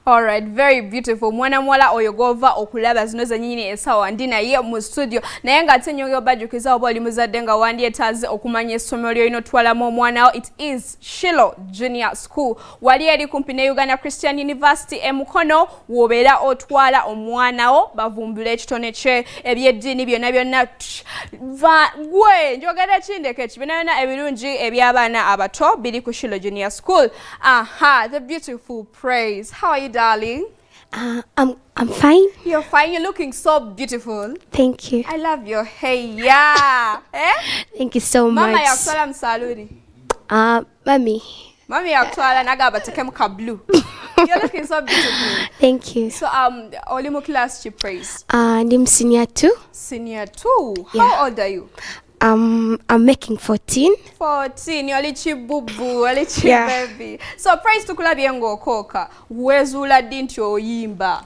All right, very beautiful. Mwana muwala oyogova okulaba zino zenyini esawa ndina ye mu studio. Naye nga ate nyonyo bajukiza oba oli muzadde nga wandyetaaze okumanya essomero ly'oyinotwalamu omwana wo. It is Shiloh Junior School. Wali eri kumpi ne Uganda Christian University emukono wobeera otwala omwana wo bavumbula ekitone kye ebyeddiini byonna gwe njogera kindeke byonna ebirungi eby'abaana abato biri ku Shiloh Junior School. Aha, the beautiful praise. How are you, darling? I'm fine. You're fine. You're looking so beautiful. Thank you. I love your hair. Yeah. Eh? Thank you so much. Mama yakutwala msaluni. Mami. Mami yakutwala naga batekemu ka blue. You're looking so beautiful. Thank you. So oli mu class chi praise. I'm senior 2. Senior 2. Yeah. How old are you? I'm making 14. 14. You're lichi bubu, lichi Yeah. baby. So praise tukulabye ng'okooka. Wezula ddi nti oyimba?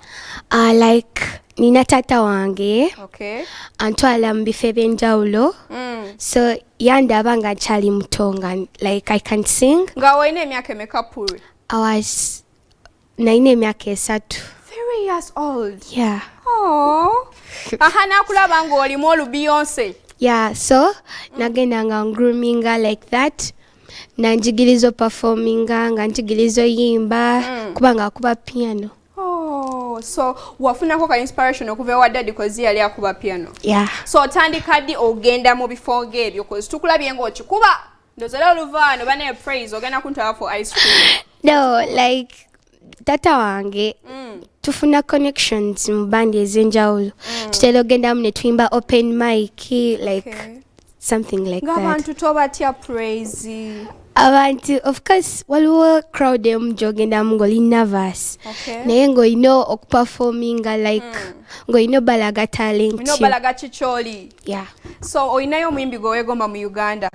Like nina tata wange. Okay. Antwala mu bifo eby'enjawulo. So yandaba nga nkyali mutonga. Like I can sing. Nga woyina emyaka emeka puri? I was 9 emyaka 3. 3 years old. Yeah. Oh. Aha nakulaba nga olimu olu Beyonce. Yeah, so nagenda nga groominga like that. Nanjigirizo performinga, nga njigirizo yimba, kubanga akuba piano. Oh, so wafunako ka inspiration okuva ewa daddy kozi yali akuba piano. Yeah. So otandika ddi ogenda mu bifo ebyo kozi tukulabye ng'okikuba ndozera oluvaano bane praise ogenda kuntwala for ice cream. No, like tata wange tufuna connections mu bandi ez'enjawulo. Tutera ogenda mu ne tuyimba open mic like something like that. Ng'abantu tobatya praise. Abantu of course waliwo crowd emu gy'ogenda mu ng'oli nervous. Okay. Naye ng'olina okuperforminga like ng'olina obalaga talent. Olina obalaga kikyoli. Yeah. So oyinayo omuyimbi gwe weegomba mu Uganda?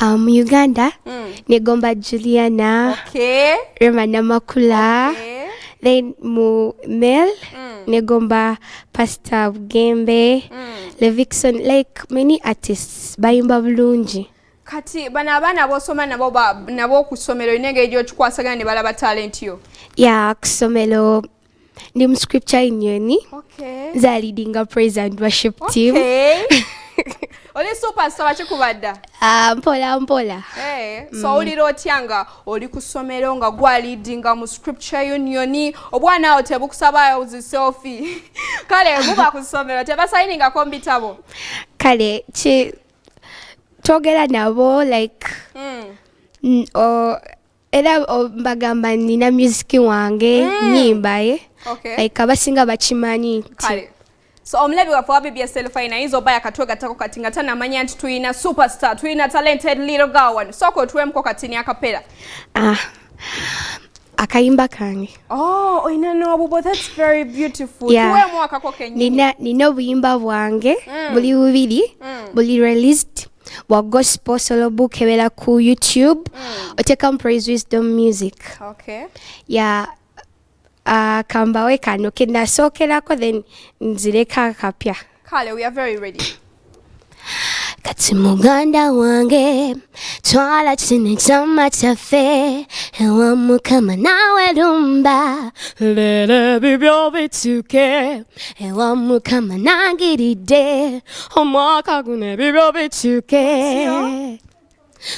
Mu Uganda negomba Juliana. Okay. Rema Namakula. Okay. Then mu Mel negomba Pastor Gembe. Levixon, like many artists bayimba bulungi. Kati bana abaana b'osoma nabo ku ssomero inenge gy'okikwasagana ne balaba talent yo? Yeah, ku ssomero ndi mu scripture union. Okay. Za leading a praise and worship team. Okay. Oli superstar bakikubadda? Mpola. Hey, so olira otya nga oli ku ssomero nga gwa leadinga mu scripture union obwana awo tebukusaba uzi selfie. Kale muba ku ssomero tebasayiningako mu bitabo? Kale twogera nabo like era bagamba nina music wange nyimba Okay. like abasinga bakimanyi. Kale. So omulabi waffe wa BBS Telefine ayinza oba yakatwe gatako kati nga tanamanya nti tuyina superstar, tuyina talented little girl one. Soko tuwemuko kati ni akapera. Akayimba kange. Oh, oyina n'obubo. That's very beautiful. Yeah. Tuwemu akako kenyini. Nina obuyimba bwange buli bubiri buli released wa gospel solo book ebera ku YouTube. Oteka praise wisdom music. Okay. Yeah. Kambawe kano kenasookerako then nzireka kapya. Kale, we are very ready. Kati muganda wange twala kino ekyama kyaffe ewa Mukama nawe lumba lero bibyo bituuke ewa Mukama nangiridde omwaka guno ebibyo bituuke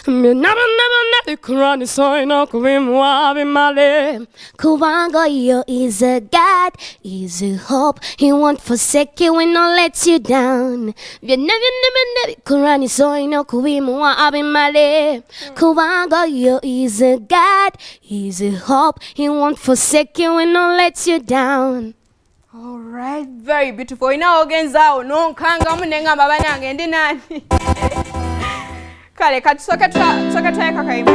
Never Quran so no kubimale Kubango yo is a God, is a hope. He won't forsake you and not let you down. Never Quran so no kubimale Kubango yo is a God, is a hope. He won't forsake you and not let you down. All right, very beautiful. Ina ogenzao no kanga munengamba banange ndi nani? Kale katusoka tweka kayimba.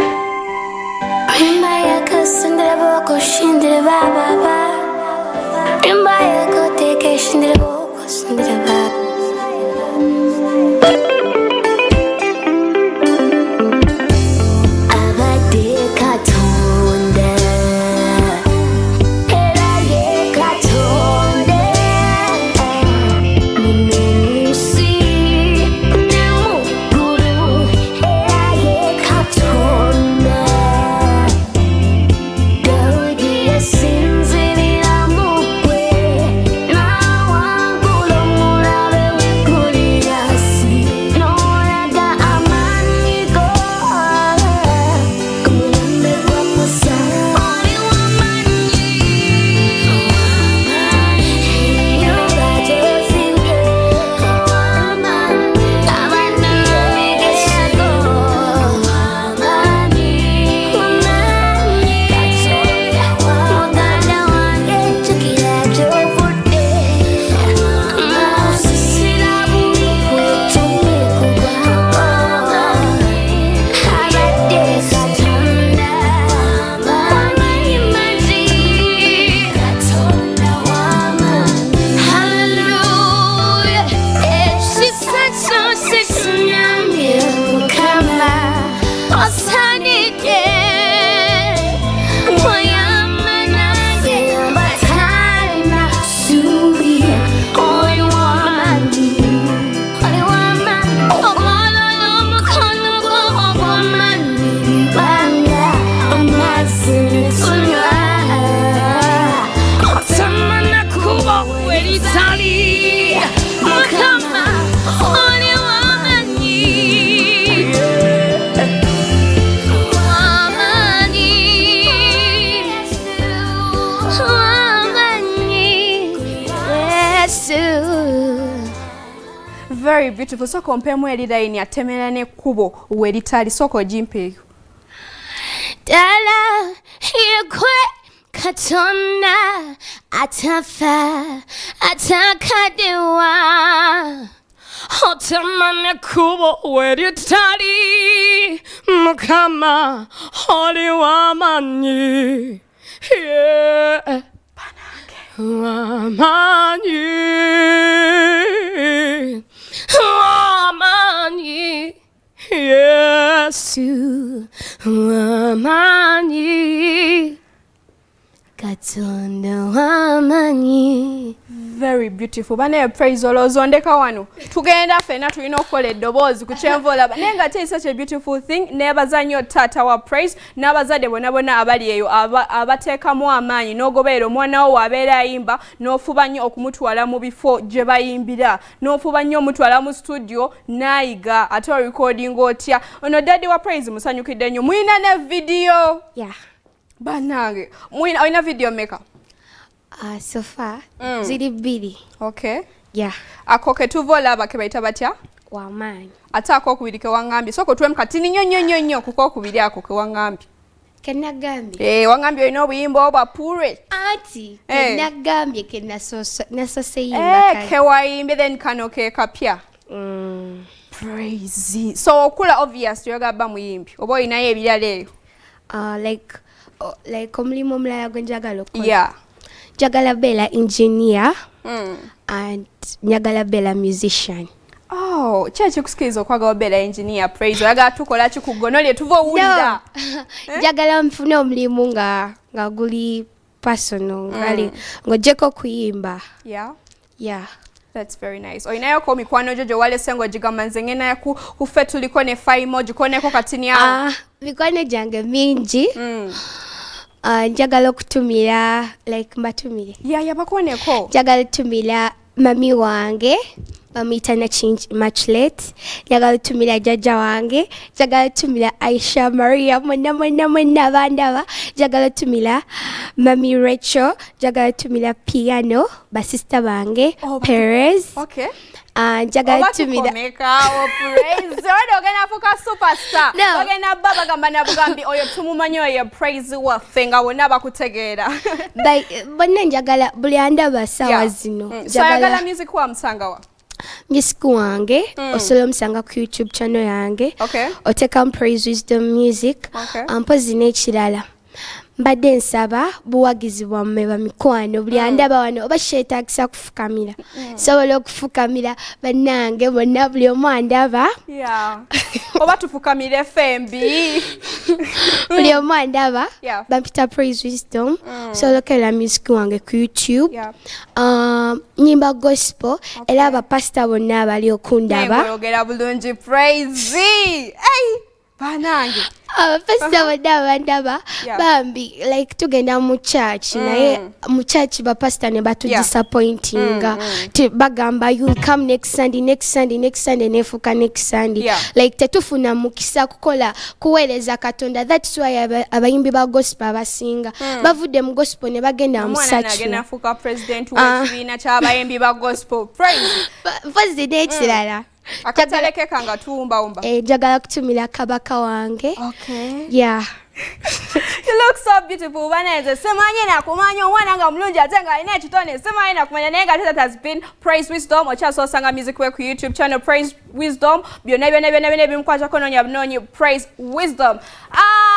Rimba yako sindire boko shindire baba. Rimba yako teke shindire boko shindire baba. Abade katonde. Era ye katonde. Minusi nemu guru. Era ye katonde. Since Very beautiful. So compare eri line atemera ne kubo weritali soko jimpe. Dala yekwe Katonda atafa atakadewa Otamane kubo weritali Mukama holi wamanyi Yeah Wamanyi Wamanyi Yesu wamanyi Katonda wamanyi. Very beautiful. Bane praise olozondeka wano. Tugenda fena tulina okukola eddobozi ku kyenvola. Nenga ate is such a beautiful thing. Nebaza nnyo tata wa praise n'abazadde bonna abali eyo abateekamu amaanyi n'ogoberera omwana wo abeera ayimba n'ofuba nnyo okumutwala mu bifo gye bayimbira n'ofuba nnyo omutwala mu studio n'ayiga ate recording otya. Ono daddy wa praise musanyukidde nnyo. Muyina ne video. Yeah. Banange. Oyina video maker. So far, ziri bbiri. Okay. Yeah. Ako ke tuvola abake bayita batya? Wamanyi. Ate akokubiri ke wangambye. Soko tuwemu katini nnyo ku kokubiri ako ke wangambye. Kenagambye. Wangambye olina obuyimba obwa pure. Ati, kenagambye nasose yimba ke wayimbye then kano ke kapya. Praise. So okula obvious yogaba muyimbi. Oba oyinayo ebirala eyo. Like omulimu omulala gwe njagala okukola. Yeah. Njagala bela engineer and njagala bela musician. Oh, chachi kusikiriza okwagala bela engineer praise. Oyagala tukola ki ku gonolye tuva owulira. Njagala nfune omulimu nga guli personal ngali ng'ogyeko kuyimba. Yeah. Yeah. That's very nice. Oyinayo ko mikwano jojo wale sengo jigamba nze ngena kufe tuliko ne faimo jikoneko katini awo. Mikwano gyange mingi. Njagala okutumira like mbatumire. Yeah, bakoneko. Njagala tumira mami wange bamuyita Nachingi Immaculate. Njagala tumira jjajja wange. Njagala tumira Aisha Maria mwenna bandaba. Njagala tumira mami Rachel. Njagala tumira Piano basista bange Perez. Okay. Njagala tumira praise. Ogenda afuka superstar. Ogenda baba gamba na bugambi oyo tumumanyi oyo praise waffe nga wonna bakutegeera. Bonna njagala buli andaba sawa zino. So ayagala music wa musangawa? Music wange osobola omusanga ku YouTube channel yange. Okay. Oteka Praise Wisdom Music. Okay. Mpozi n'ekirala. Mbadde nsaba buwagizi bwammwe bamikwano buli andaba wano oba kyetaagisa kufukamira. Sobola okufukamira bannange bonna buli omu andaba. Yeah. Oba tufukamire FMB. Buli omu andaba. Yeah. Bampita Praise Wisdom. Sobola okebera music wange ku YouTube. Yeah. Nyimba gospel era abapasita bonna abali okundaba. Oyogera bulungi praise. Hey! Banange. Abapasita bonna abandaba bambi like tugenda mu church naye mu church bapasita ne batu disappointinga bagamba you come next Sunday nefuka next Sunday like tetufuna mukisa kukola kuweereza Katonda. That's why abayimbi ba gospel abasinga bavudde mu gospel ne bagenda mu church. Mwana agenda afuka president w'ekibiina ky'abayimbi ba gospel praise. Vozi n'ekirala akataleke kanga tuwumbawumba. Njagala kutumira kabaka wange. Okay. Yeah. You look so beautiful. Baneze semanyi nakumanya omwana nga mulungi ate nga alina ekitone semanyi nakumanya naye nga that has been Praise Wisdom. Okyasosanga music we ku YouTube channel Praise Wisdom. Byonna ebimukwatako noonya Praise Wisdom.